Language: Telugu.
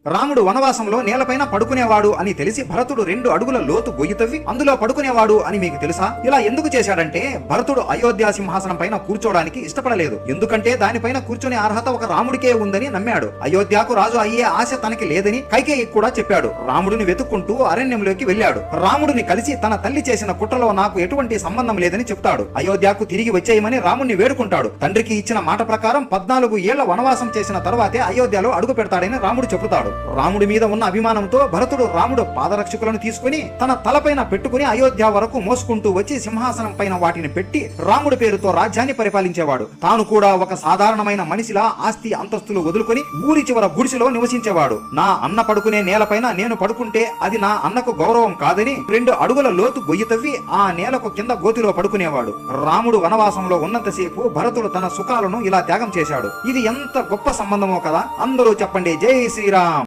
రాముడు వనవాసంలో నేలపైన పడుకునేవాడు అని తెలిసి భరతుడు 2 అడుగుల లోతు గొయ్యి తవ్వి అందులో పడుకునేవాడు అని మీకు తెలుసా? ఇలా ఎందుకు చేశాడంటే భరతుడు అయోధ్య సింహాసనం పైన కూర్చోడానికి ఇష్టపడలేదు. ఎందుకంటే దానిపైన కూర్చునే అర్హత ఒక రాముడికే ఉందని నమ్మాడు. అయోధ్యకు రాజు అయ్యే ఆశ తనకి లేదని కైకేయి కూడా చెప్పాడు. రాముడిని వెతుక్కుంటూ అరణ్యంలోకి వెళ్ళాడు. రాముడిని కలిసి తన తల్లి చేసిన కుట్రలో నాకు ఎటువంటి సంబంధం లేదని చెప్తాడు. అయోధ్యకు తిరిగి వచ్చేయమని రాముడిని వేడుకుంటాడు. తండ్రికి ఇచ్చిన మాట ప్రకారం 14 ఏళ్ల వనవాసం చేసిన తర్వాతే అయోధ్యలో అడుగు పెడతాడని రాముడు చెబుతాడు. రాముడి మీద ఉన్న అభిమానంతో భరతుడు రాముడు పాదరక్షకులను తీసుకుని తన తలపైన పెట్టుకుని అయోధ్య వరకు మోసుకుంటూ వచ్చి సింహాసనం పైన వాటిని పెట్టి రాముడి పేరుతో రాజ్యాన్ని పరిపాలించేవాడు. తాను కూడా ఒక సాధారణమైన మనిషిలా ఆస్తి అంతస్తులు వదులుకొని ఊరి చివర గుడిసెలో నివసించేవాడు. నా అన్న పడుకునే నేలపైన నేను పడుకుంటే అది నా అన్నకు గౌరవం కాదని 2 అడుగుల లోతు గొయ్యి తవ్వి ఆ నేలకు కింద గోతిలో పడుకునేవాడు. రాముడు వనవాసంలో ఉన్నంతసేపు భరతుడు తన సుఖాలను ఇలా త్యాగం చేశాడు. ఇది ఎంత గొప్ప సంబంధమో కదా. అందరూ చెప్పండి, జై శ్రీరామ్.